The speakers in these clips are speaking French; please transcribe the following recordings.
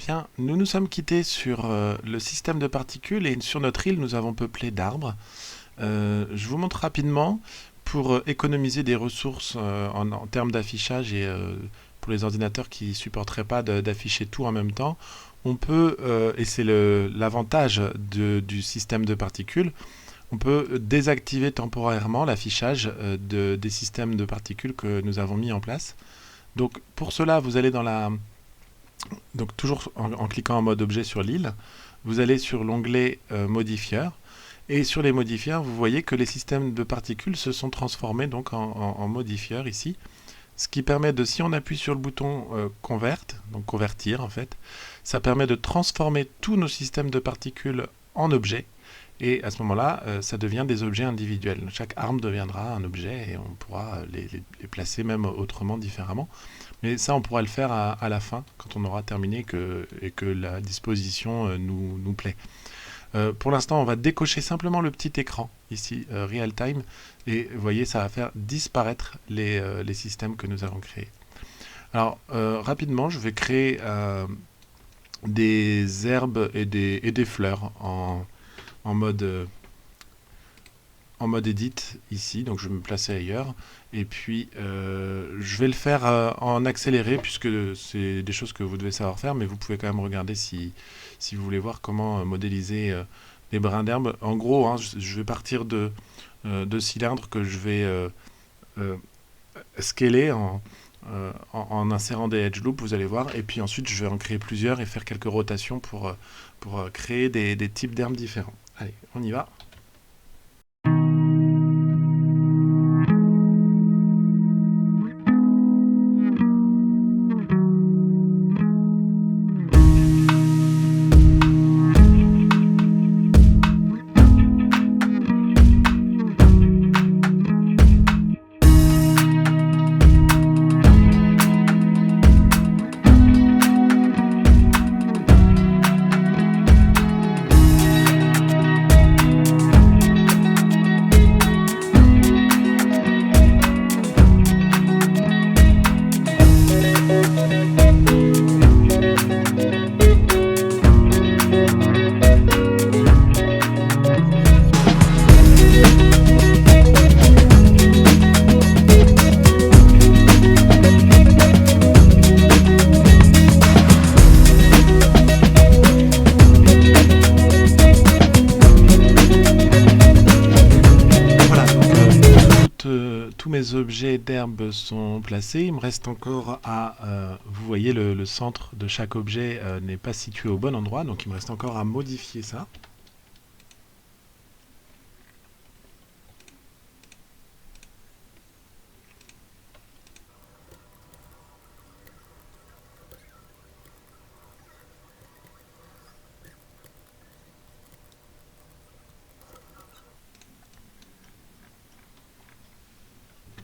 Bien, nous nous sommes quittés sur le système de particules et sur notre île, nous avons peuplé d'arbres. Je vous montre rapidement pour économiser des ressources en termes d'affichage et pour les ordinateurs qui ne supporteraient pas d'afficher tout en même temps. On peut, et c'est l'avantage du système de particules, on peut désactiver temporairement l'affichage des systèmes de particules que nous avons mis en place. Donc pour cela, vous allez dans la... Donc toujours en cliquant en mode objet sur l'île, vous allez sur l'onglet modifieurs. Et sur les modifieurs, vous voyez que les systèmes de particules se sont transformés donc en modifieurs ici. Ce qui permet de, si on appuie sur le bouton Convert, donc convertir en fait, ça permet de transformer tous nos systèmes de particules en objets. Et à ce moment-là, ça devient des objets individuels. Chaque arme deviendra un objet et on pourra les placer même autrement, différemment. Mais ça, on pourra le faire à la fin, quand on aura terminé et que la disposition nous plaît. Pour l'instant, on va décocher simplement le petit écran, ici, Real Time, et vous voyez, ça va faire disparaître les systèmes que nous avons créés. Alors, rapidement, je vais créer des herbes et des fleurs en mode edit ici, donc je vais me placer ailleurs et puis je vais le faire en accéléré puisque c'est des choses que vous devez savoir faire, mais vous pouvez quand même regarder si vous voulez voir comment modéliser les brins d'herbe. En gros, hein, je vais partir de cylindres que je vais scaler en insérant des edge loops, vous allez voir, et puis ensuite je vais en créer plusieurs et faire quelques rotations pour créer des types d'herbes différents. Allez, on y va. Tous mes objets d'herbe sont placés. Il me reste encore à... vous voyez, le centre de chaque objet n'est pas situé au bon endroit, donc il me reste encore à modifier ça.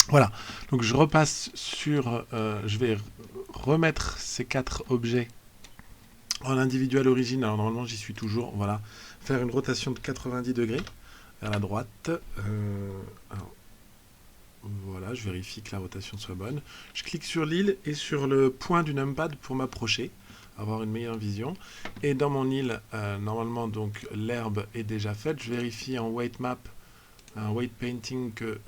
Voilà, donc je repasse sur... je vais remettre ces 4 objets en individuel origine. Alors normalement j'y suis toujours, voilà. Faire une rotation de 90 degrés vers la droite. Alors, voilà, je vérifie que la rotation soit bonne. Je clique sur l'île et sur le point du numpad pour m'approcher, avoir une meilleure vision. Et dans mon île, normalement donc l'herbe est déjà faite. Je vérifie en weight map, un weight painting que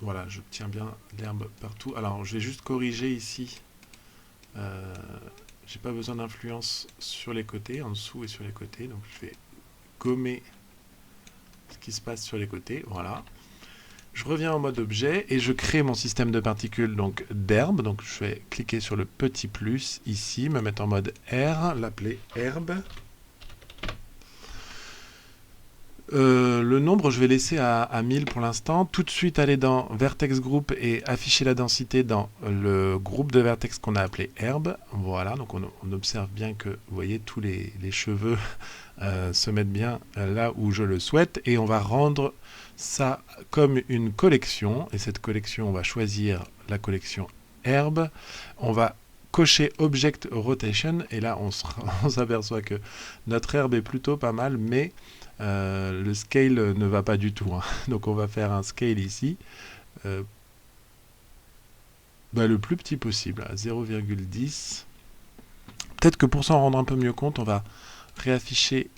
voilà, j'obtiens bien l'herbe partout. Alors, je vais juste corriger ici. J'ai pas besoin d'influence sur les côtés, en dessous et sur les côtés. Donc, je vais gommer ce qui se passe sur les côtés. Voilà. Je reviens en mode objet et je crée mon système de particules donc d'herbe. Donc, je vais cliquer sur le petit plus ici, me mettre en mode R, l'appeler herbe. Le nombre, je vais laisser à 1000 pour l'instant. Tout de suite, aller dans Vertex Group et afficher la densité dans le groupe de vertex qu'on a appelé herbe. Voilà, donc on observe bien que, vous voyez, tous les cheveux se mettent bien là où je le souhaite. Et on va rendre ça comme une collection. Et cette collection, on va choisir la collection herbe. On va cocher Object Rotation. Et là, on s'aperçoit que notre herbe est plutôt pas mal, mais... le scale ne va pas du tout, hein. Donc on va faire un scale ici le plus petit possible, à 0,10. Peut-être que pour s'en rendre un peu mieux compte, on va réafficher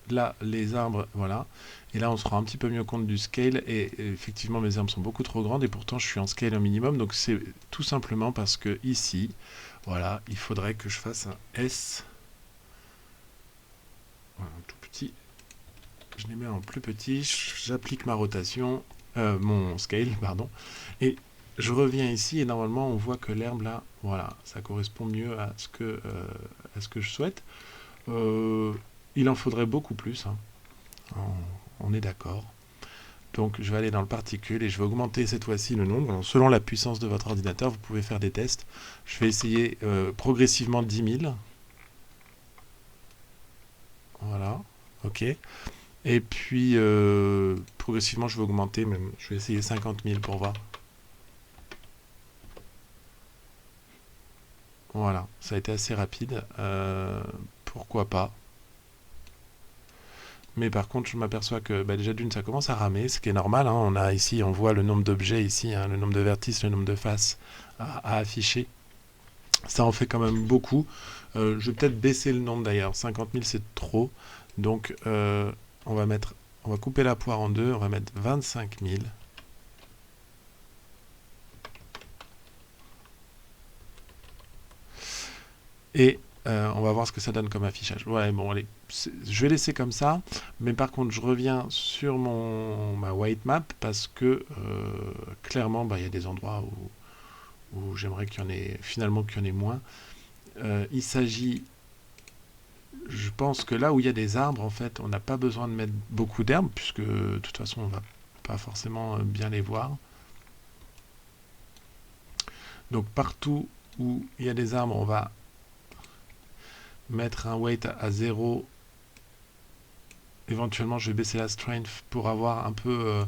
là les arbres, voilà. Et là, on se rend un petit peu mieux compte du scale. Et effectivement, mes arbres sont beaucoup trop grandes et pourtant, je suis en scale au minimum. Donc, c'est tout simplement parce que ici, voilà, il faudrait que je fasse un S. Voilà, un tout petit. Je les mets en plus petit. J'applique ma rotation, mon scale, pardon. Et je reviens ici et normalement, on voit que l'herbe là, voilà, ça correspond mieux à ce que je souhaite. Il en faudrait beaucoup plus, hein. On est d'accord. Donc je vais aller dans le particule et je vais augmenter cette fois-ci le nombre. Alors, selon la puissance de votre ordinateur, vous pouvez faire des tests. Je vais essayer progressivement 10 000. Voilà, ok. Et puis progressivement, je vais augmenter, même. Je vais essayer 50 000 pour voir. Voilà, ça a été assez rapide. Pourquoi pas? Mais par contre, je m'aperçois que déjà d'une, ça commence à ramer, ce qui est normal, hein. On a ici, on voit le nombre d'objets ici, hein, le nombre de vertices, le nombre de faces à afficher. Ça en fait quand même beaucoup. Je vais peut-être baisser le nombre d'ailleurs. 50 000, c'est trop. Donc, on va couper la poire en deux. On va mettre 25 000. Et on va voir ce que ça donne comme affichage. Ouais, bon, allez, je vais laisser comme ça. Mais par contre, je reviens sur ma white map parce que clairement, il y a des endroits où j'aimerais qu'il y en ait finalement qu'il y en ait moins. Il s'agit, je pense que là où il y a des arbres, en fait, on n'a pas besoin de mettre beaucoup d'herbes puisque de toute façon, on va pas forcément bien les voir. Donc partout où il y a des arbres, on va mettre un weight à 0. Éventuellement, je vais baisser la strength pour avoir un peu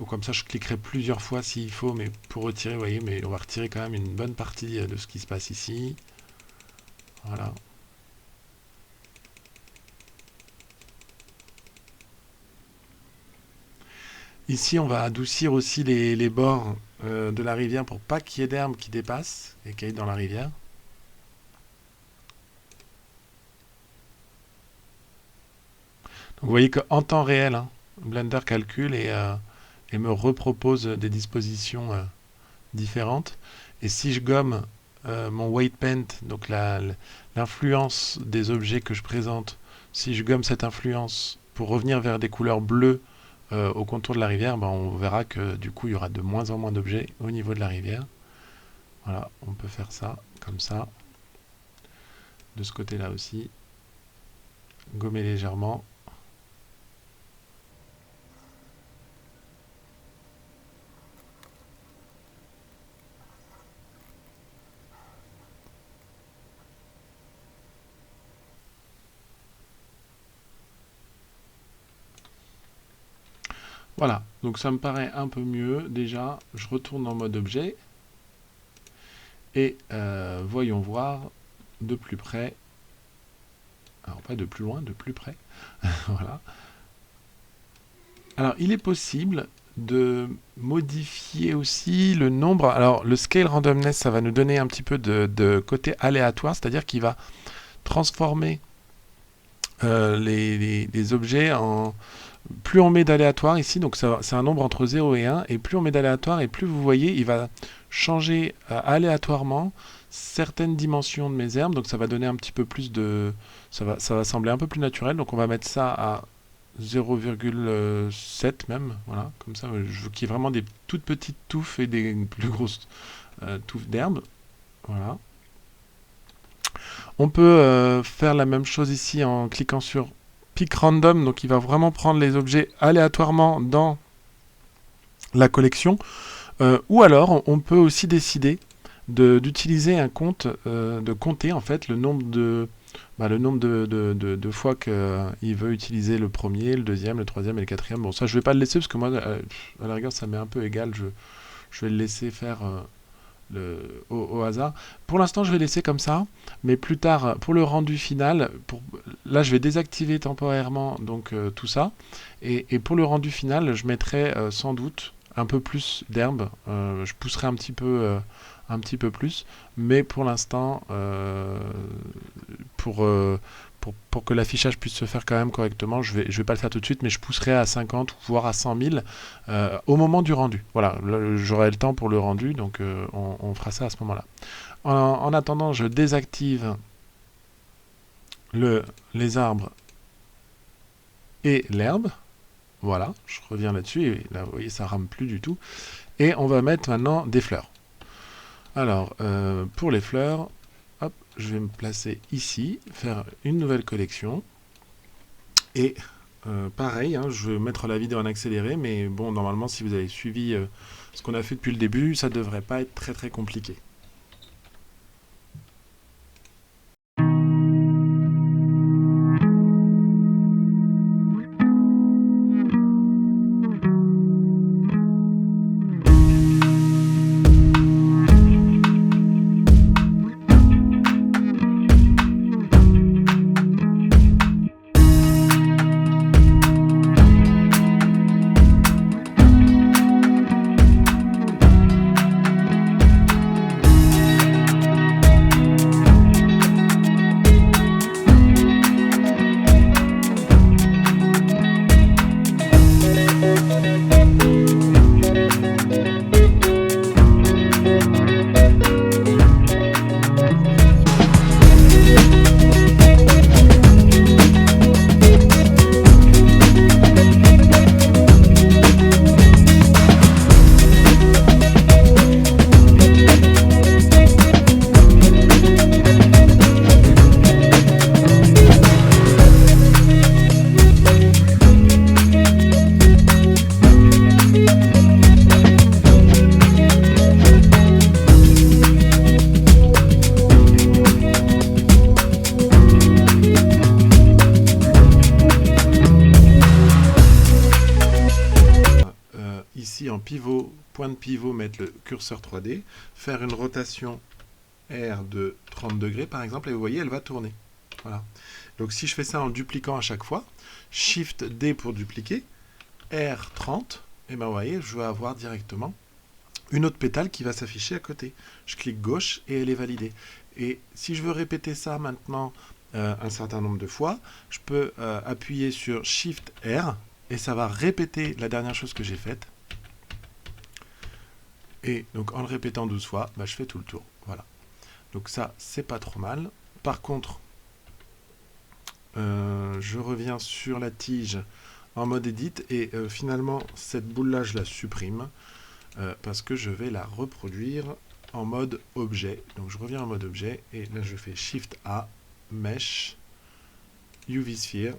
comme ça, je cliquerai plusieurs fois s'il faut, mais pour retirer, vous voyez, mais on va retirer quand même une bonne partie de ce qui se passe ici. Voilà. Ici, on va adoucir aussi les bords de la rivière pour pas qu'il y ait d'herbe qui dépasse et qui aille dans la rivière. Donc, vous voyez qu'en temps réel, hein, Blender calcule et me repropose des dispositions différentes. Et si je gomme mon weight paint, donc l'influence des objets que je présente, si je gomme cette influence pour revenir vers des couleurs bleues au contour de la rivière, on verra que du coup il y aura de moins en moins d'objets au niveau de la rivière. Voilà, on peut faire ça comme ça. De ce côté-là aussi. Gommer légèrement. Voilà, donc ça me paraît un peu mieux. Déjà, je retourne en mode objet. Et voyons voir de plus près. Alors pas de plus loin, de plus près. Voilà. Alors il est possible de modifier aussi le nombre. Alors le scale randomness, ça va nous donner un petit peu de côté aléatoire, c'est-à-dire qu'il va transformer les objets en... Plus on met d'aléatoire ici, donc c'est un nombre entre 0 et 1, et plus on met d'aléatoire, et plus vous voyez, il va changer aléatoirement certaines dimensions de mes herbes, donc ça va donner un petit peu plus de... Ça va sembler un peu plus naturel, donc on va mettre ça à 0,7 même, voilà, comme ça, je veux qu'il y ait vraiment des toutes petites touffes et des plus grosses touffes d'herbes, voilà. On peut faire la même chose ici en cliquant sur Pick Random, donc il va vraiment prendre les objets aléatoirement dans la collection. Ou alors, on peut aussi décider d'utiliser un compte, de compter en fait le nombre de fois qu'il veut utiliser le premier, le deuxième, le troisième et le quatrième. Bon, ça je vais pas le laisser parce que moi, à la rigueur, ça m'est un peu égal. Je vais le laisser faire au hasard. Pour l'instant, je vais laisser comme ça, mais plus tard, pour le rendu final, là, je vais désactiver temporairement donc tout ça, et pour le rendu final, je mettrai sans doute un peu plus d'herbe. Je pousserai un petit peu plus, mais pour l'instant, pour, pour que l'affichage puisse se faire quand même correctement, je vais pas le faire tout de suite, mais je pousserai à 50 ou voire à 100 000 au moment du rendu. Voilà, j'aurai le temps pour le rendu, donc on fera ça à ce moment-là. En attendant, je désactive les arbres et l'herbe. Voilà, je reviens là-dessus, et là, vous voyez, ça rame plus du tout. Et on va mettre maintenant des fleurs. Alors, pour les fleurs, hop, je vais me placer ici, faire une nouvelle collection. Et pareil, hein, je vais mettre la vidéo en accéléré, mais bon, normalement, si vous avez suivi ce qu'on a fait depuis le début, ça devrait pas être très très compliqué. Ici en pivot, point de pivot, mettre le curseur 3D, faire une rotation R de 30 degrés par exemple, et vous voyez, elle va tourner. Voilà. Donc si je fais ça en dupliquant à chaque fois, Shift D pour dupliquer, R 30, et ben vous voyez, je vais avoir directement une autre pétale qui va s'afficher à côté. Je clique gauche et elle est validée. Et si je veux répéter ça maintenant un certain nombre de fois, je peux appuyer sur Shift R et ça va répéter la dernière chose que j'ai faite. Et donc en le répétant 12 fois, bah, je fais tout le tour. Voilà. Donc ça, c'est pas trop mal. Par contre, je reviens sur la tige en mode edit et finalement, cette boule-là, je la supprime parce que je vais la reproduire en mode objet. Donc je reviens en mode objet et là, je fais Shift A, Mesh, UV Sphere.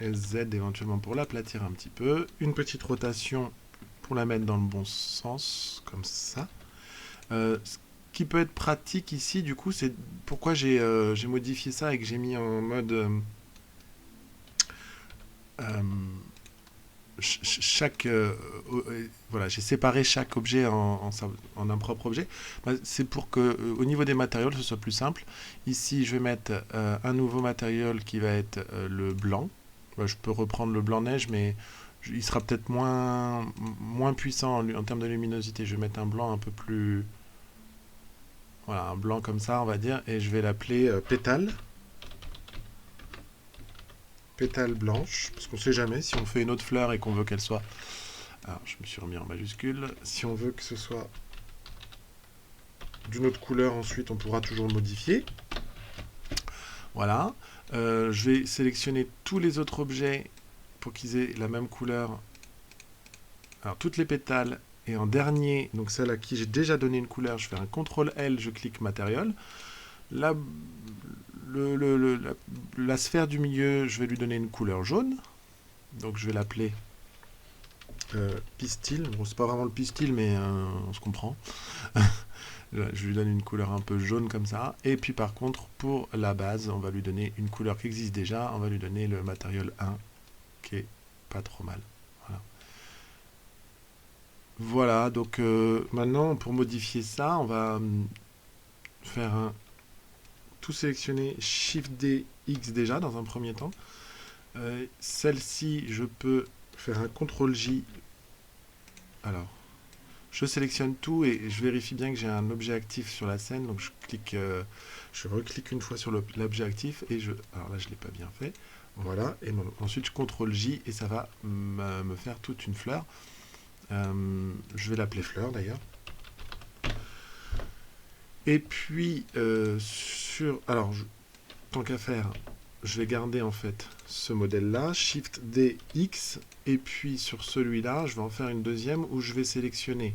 SZ éventuellement pour l'aplatir un petit peu. Une petite rotation pour la mettre dans le bon sens, comme ça. Ce qui peut être pratique ici, du coup, c'est pourquoi j'ai modifié ça et que j'ai mis en mode voilà, j'ai séparé chaque objet en un propre objet. Bah, c'est pour que au niveau des matériaux, ce soit plus simple. Ici, je vais mettre un nouveau matériel qui va être le blanc. Bah, je peux reprendre le blanc neige, mais il sera peut-être moins puissant en termes de luminosité. Je vais mettre un blanc un peu plus... Voilà, un blanc comme ça, on va dire, et je vais l'appeler pétale. Pétale blanche, parce qu'on ne sait jamais, si on fait une autre fleur et qu'on veut qu'elle soit... Alors, je me suis remis en majuscule. Si on veut que ce soit d'une autre couleur, ensuite, on pourra toujours le modifier. Voilà. Je vais sélectionner tous les autres objets pour qu'ils aient la même couleur. Alors, toutes les pétales. Et en dernier, donc celle à qui j'ai déjà donné une couleur, je fais un CTRL-L, je clique Matériel. Là, la sphère du milieu, je vais lui donner une couleur jaune. Donc je vais l'appeler pistil. Bon, c'est pas vraiment le pistil, mais on se comprend. Je lui donne une couleur un peu jaune comme ça. Et puis par contre, pour la base, on va lui donner une couleur qui existe déjà. On va lui donner le matériel 1, qui est pas trop mal. Voilà. Voilà, donc maintenant, pour modifier ça, on va faire tout sélectionner, Shift D, X déjà, dans un premier temps. Celle-ci, je peux faire un CTRL-J. Alors, je sélectionne tout et je vérifie bien que j'ai un objet actif sur la scène. Donc je reclique une fois sur l'objet actif et alors là je ne l'ai pas bien fait. Voilà, et ensuite je CTRL-J et ça va me faire toute une fleur. Je vais l'appeler fleur d'ailleurs. Et puis, alors, tant qu'à faire, je vais garder en fait ce modèle-là, Shift D, X, et puis sur celui-là, je vais en faire une deuxième où je vais sélectionner.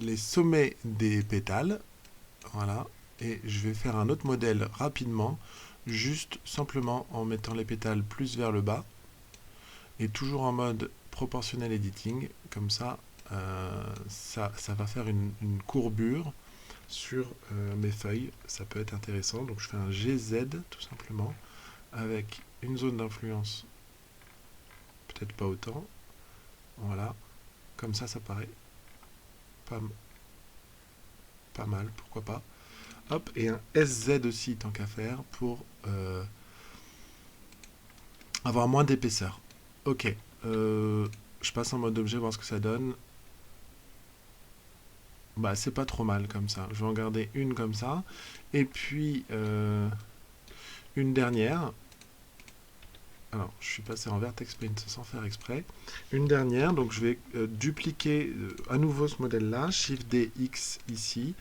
Les sommets des pétales, voilà, et je vais faire un autre modèle rapidement, juste simplement en mettant les pétales plus vers le bas, et toujours en mode proportionnel editing, comme ça, ça va faire une courbure sur mes feuilles, ça peut être intéressant. Donc je fais un GZ tout simplement, avec une zone d'influence, peut-être pas autant, voilà, comme ça paraît pas mal, pourquoi pas. Hop, et un SZ aussi, tant qu'à faire, pour avoir moins d'épaisseur. Ok, je passe en mode objet, voir ce que ça donne. Bah, c'est pas trop mal comme ça. Je vais en garder une comme ça. Et puis, une dernière. Alors, je suis passé en Vertex Paint sans faire exprès. Une dernière, donc je vais dupliquer à nouveau ce modèle-là. Shift D, X ici.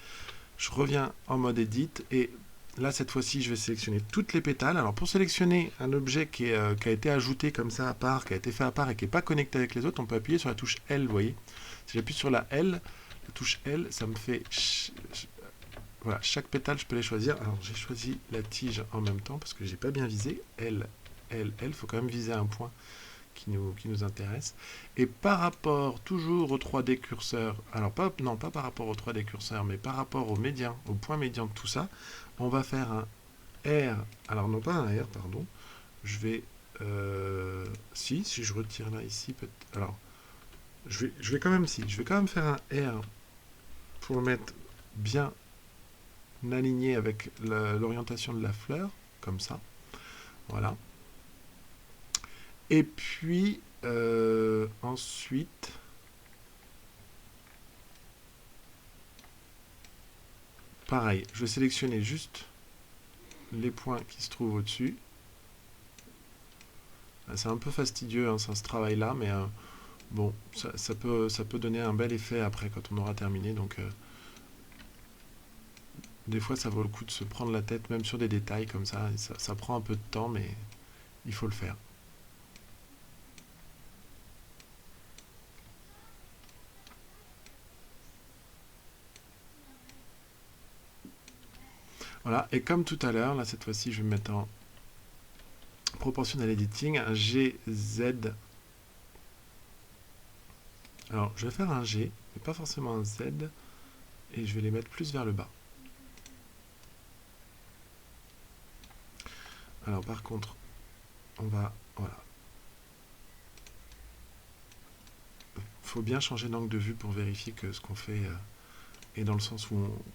Je reviens en mode Edit et là, cette fois-ci, je vais sélectionner toutes les pétales. Alors, pour sélectionner un objet qui a été ajouté comme ça à part, qui a été fait à part et qui n'est pas connecté avec les autres, on peut appuyer sur la touche L, vous voyez. Si j'appuie sur la touche L, ça me fait... Voilà, chaque pétale, je peux les choisir. Alors, j'ai choisi la tige en même temps parce que j'ai pas bien visé. L, il faut quand même viser un point qui nous intéresse. Et par rapport toujours au 3D curseur, alors pas par rapport au 3D curseur, mais par rapport au médian, au point médian de tout ça, on va faire un R, alors non pas un R, pardon, je vais, si je retire là, ici, alors, je vais quand même faire un R pour le mettre bien aligné avec l'orientation de la fleur, comme ça, voilà. Et puis, ensuite, pareil, je vais sélectionner juste les points qui se trouvent au-dessus. C'est un peu fastidieux, hein, ça, ce travail-là, mais bon, ça peut donner un bel effet après quand on aura terminé. Donc, des fois, ça vaut le coup de se prendre la tête, même sur des détails comme ça. Ça prend un peu de temps, mais il faut le faire. Voilà, et comme tout à l'heure, là cette fois-ci je vais mettre en proportionnel editing un GZ. Alors je vais faire un G, mais pas forcément un Z, et je vais les mettre plus vers le bas. Alors par contre, on va, voilà. Faut bien changer d'angle de vue pour vérifier que ce qu'on fait est dans le sens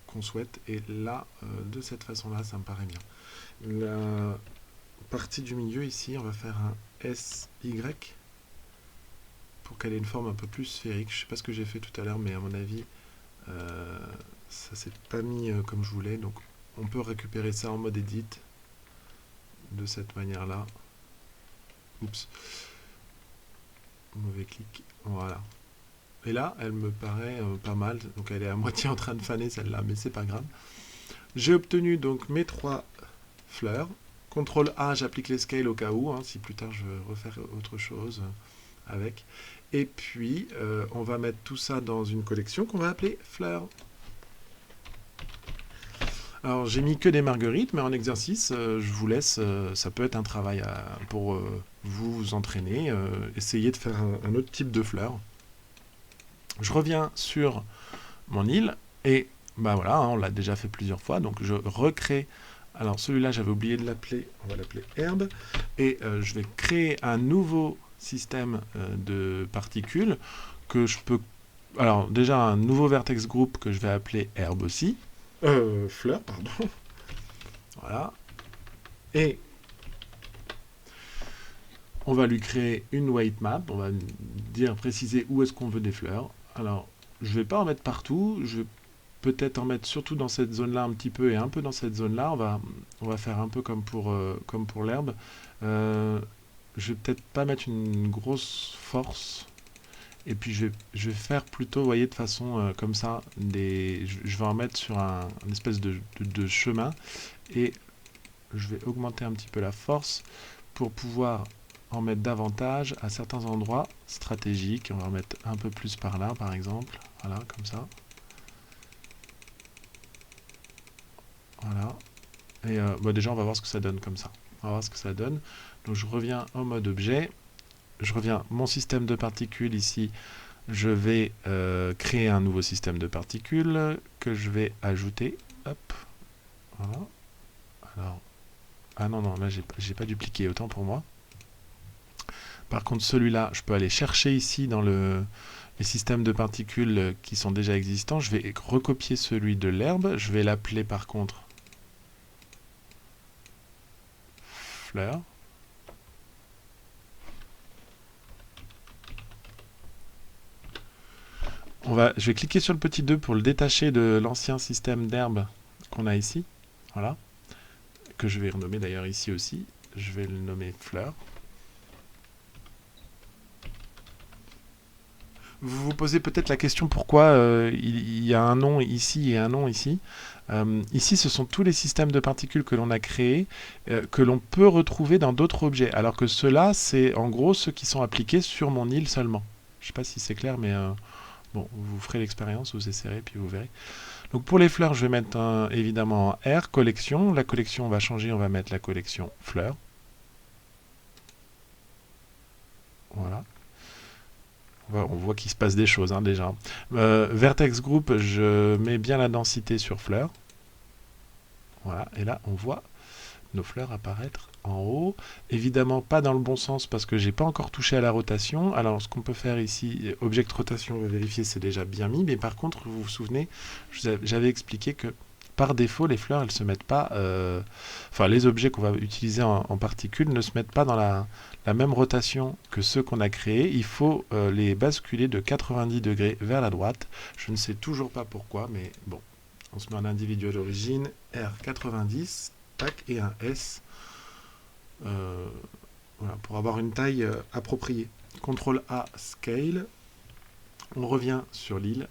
qu'on souhaite, et là, de cette façon-là, ça me paraît bien. La partie du milieu ici, on va faire un SY pour qu'elle ait une forme un peu plus sphérique. Je sais pas ce que j'ai fait tout à l'heure, mais à mon avis, ça s'est pas mis comme je voulais. Donc on peut récupérer ça en mode edit de cette manière-là. Oups. Mauvais clic. Voilà. Et là, elle me paraît pas mal. Donc elle est à moitié en train de faner celle-là, mais c'est pas grave. J'ai obtenu donc mes 3 fleurs. CTRL A, j'applique les scales au cas où, hein, si plus tard je veux refaire autre chose avec. Et puis, on va mettre tout ça dans une collection qu'on va appeler fleurs. Alors, j'ai mis que des marguerites, mais en exercice, je vous laisse, ça peut être un travail pour vous entraîner, essayer de faire un autre type de fleurs. Je reviens sur mon île, et ben voilà, hein, on l'a déjà fait plusieurs fois, donc je recrée. Alors celui-là, j'avais oublié de l'appeler, on va l'appeler herbe, et je vais créer un nouveau système de particules que je peux... Alors déjà un nouveau vertex group que je vais appeler herbe aussi, Fleurs, pardon. Voilà. Et on va lui créer une weight map. On va dire, préciser où est-ce qu'on veut des fleurs. Alors, je vais pas en mettre partout. Je vais peut-être en mettre surtout dans cette zone-là un petit peu et un peu dans cette zone-là. On va faire un peu comme pour l'herbe. Je vais peut-être pas mettre une grosse force. Et puis je vais faire plutôt, vous voyez, de façon comme ça, je vais en mettre sur une espèce de chemin. Et je vais augmenter un petit peu la force pour pouvoir en mettre davantage à certains endroits stratégiques. On va en mettre un peu plus par là, par exemple. Voilà, comme ça. Voilà. Et bon, déjà, on va voir ce que ça donne comme ça. On va voir ce que ça donne. Donc, je reviens en mode objet. Je reviens mon système de particules ici. Je vais créer un nouveau système de particules que je vais ajouter. Hop. Voilà. Alors, ah non, non, là, j'ai pas dupliqué, autant pour moi. Par contre, celui-là, je peux aller chercher ici dans les systèmes de particules qui sont déjà existants. Je vais recopier celui de l'herbe. Je vais l'appeler par contre fleur. Je vais cliquer sur le petit 2 pour le détacher de l'ancien système d'herbe qu'on a ici. Voilà. Que je vais renommer d'ailleurs ici aussi. Je vais le nommer fleur. Vous vous posez peut-être la question pourquoi il y a un nom ici et un nom ici. Ici, ce sont tous les systèmes de particules que l'on a créés, que l'on peut retrouver dans d'autres objets, alors que ceux-là, c'est en gros ceux qui sont appliqués sur mon île seulement. Je ne sais pas si c'est clair, mais bon, vous ferez l'expérience, vous essayerez, puis vous verrez. Donc pour les fleurs, je vais mettre évidemment R, collection. La collection va changer, on va mettre la collection fleurs. Voilà. On voit qu'il se passe des choses hein, déjà. Vertex Group, je mets bien la densité sur fleurs. Voilà, et là on voit nos fleurs apparaître en haut. Évidemment pas dans le bon sens parce que j'ai pas encore touché à la rotation. Alors ce qu'on peut faire ici, Object Rotation, on va vérifier c'est déjà bien mis. Mais par contre, vous vous souvenez, j'avais expliqué que par défaut, les fleurs, elles se mettent pas... enfin, les objets qu'on va utiliser en particules ne se mettent pas dans la même rotation que ceux qu'on a créés. Il faut les basculer de 90 degrés vers la droite. Je ne sais toujours pas pourquoi, mais bon. On se met un individuel d'origine, R90, tac, et un S. Voilà, pour avoir une taille appropriée. CTRL A, Scale. On revient sur l'île.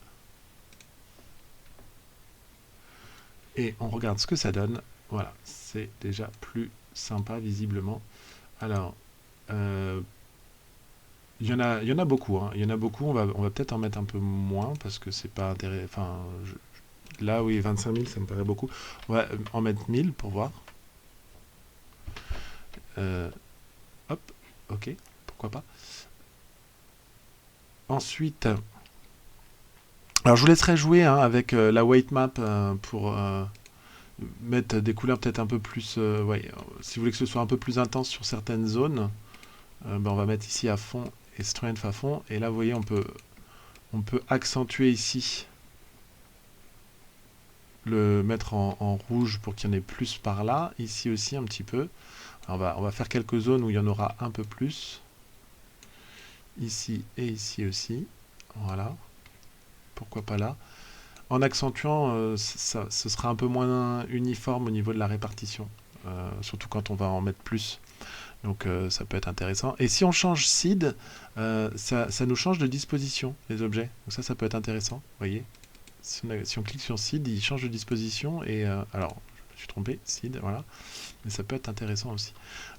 Et on regarde ce que ça donne. Voilà, c'est déjà plus sympa visiblement. Alors, il y en a beaucoup. Hein. Il y en a beaucoup. On va peut-être en mettre un peu moins parce que c'est pas intéressant. Enfin, là, oui, 25 000, ça me paraît beaucoup. On va en mettre 1000 pour voir. Hop, ok, pourquoi pas. Ensuite, alors je vous laisserai jouer hein, avec la weight map pour mettre des couleurs peut-être un peu plus... ouais, si vous voulez que ce soit un peu plus intense sur certaines zones, ben on va mettre ici à fond et strength à fond. Et là, vous voyez, on peut accentuer ici, le mettre en rouge pour qu'il y en ait plus par là. Ici aussi un petit peu. Alors on va faire quelques zones où il y en aura un peu plus. Ici et ici aussi. Voilà. Pourquoi pas là. En accentuant, ce sera un peu moins uniforme au niveau de la répartition. Surtout quand on va en mettre plus. Donc ça peut être intéressant. Et si on change seed, ça nous change de disposition, les objets. Donc ça peut être intéressant. Vous voyez, si on clique sur seed, il change de disposition. Et alors, je me suis trompé, seed, voilà. Mais ça peut être intéressant aussi.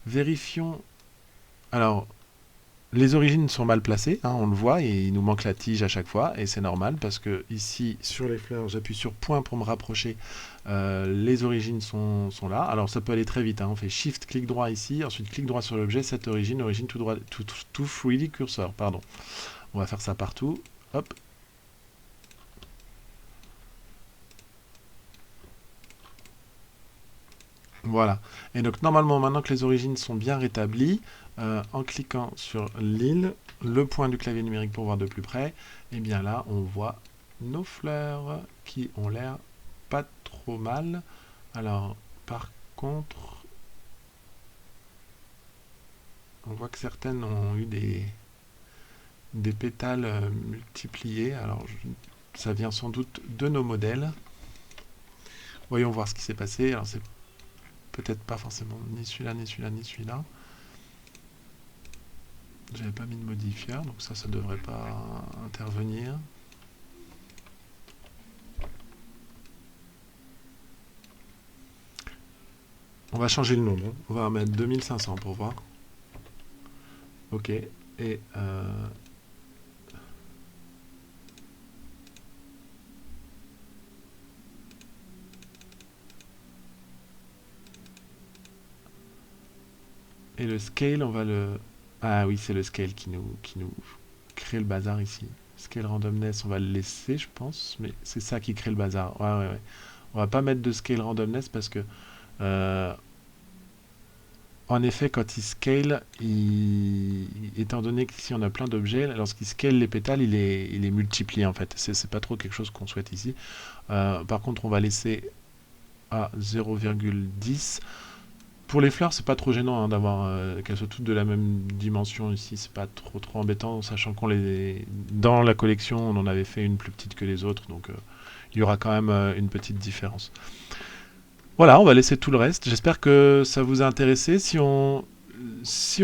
Vérifions. Alors, les origines sont mal placées, hein, on le voit, et il nous manque la tige à chaque fois, et c'est normal parce que ici, sur les fleurs, j'appuie sur point pour me rapprocher, les origines sont là. Alors ça peut aller très vite, hein, on fait Shift, clic droit ici, ensuite clic droit sur l'objet, cette origine tout droit, tout 3D cursor, pardon. On va faire ça partout, hop. Voilà. Et donc normalement, maintenant que les origines sont bien rétablies, en cliquant sur l'île, le point du clavier numérique pour voir de plus près, et bien là, on voit nos fleurs qui ont l'air pas trop mal. Alors, par contre, on voit que certaines ont eu des pétales multipliés. Alors, ça vient sans doute de nos modèles. Voyons voir ce qui s'est passé. Alors, c'est peut-être pas forcément ni celui-là, ni celui-là, ni celui-là. J'avais pas mis de modifieur, donc ça devrait pas intervenir. On va changer le nom, hein. On va mettre 2500 pour voir. Ok, et le scale, on va le... Ah oui, c'est le scale qui nous crée le bazar ici. Scale randomness, on va le laisser, je pense, mais c'est ça qui crée le bazar. Ouais. On va pas mettre de scale randomness parce que en effet, quand il scale, étant donné qu'ici on a plein d'objets, lorsqu'il scale les pétales, il est multiplié en fait. C'est pas trop quelque chose qu'on souhaite ici. Par contre, on va laisser à 0,10. Pour les fleurs, c'est pas trop gênant hein, d'avoir qu'elles soient toutes de la même dimension ici. C'est pas trop embêtant, sachant qu'on dans la collection, on en avait fait une plus petite que les autres, donc il y aura quand même une petite différence. Voilà, on va laisser tout le reste. J'espère que ça vous a intéressé. Si on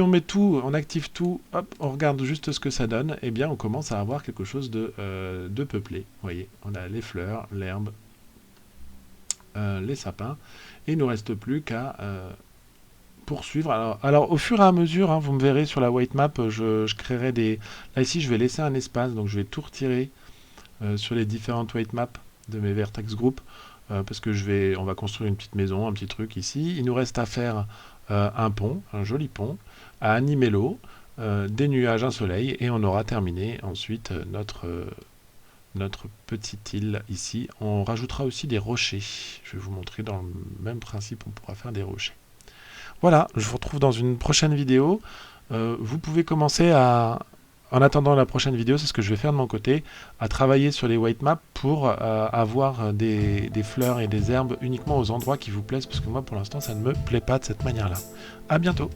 met tout, on active tout, hop, on regarde juste ce que ça donne, eh bien on commence à avoir quelque chose de peuplé. Vous voyez, on a les fleurs, l'herbe, les sapins, et il ne nous reste plus qu'à poursuivre. Alors au fur et à mesure, hein, vous me verrez sur la white map, je créerai des... Là ici, je vais laisser un espace, donc je vais tout retirer sur les différentes white maps de mes vertex group. Parce que on va construire une petite maison, un petit truc ici. Il nous reste à faire un pont, un joli pont, à animer l'eau, des nuages, un soleil, et on aura terminé ensuite notre petite île ici. On rajoutera aussi des rochers. Je vais vous montrer dans le même principe, on pourra faire des rochers. Voilà, je vous retrouve dans une prochaine vidéo. Vous pouvez commencer en attendant la prochaine vidéo, c'est ce que je vais faire de mon côté, à travailler sur les white maps pour avoir des fleurs et des herbes uniquement aux endroits qui vous plaisent, parce que moi pour l'instant ça ne me plaît pas de cette manière-là. À bientôt!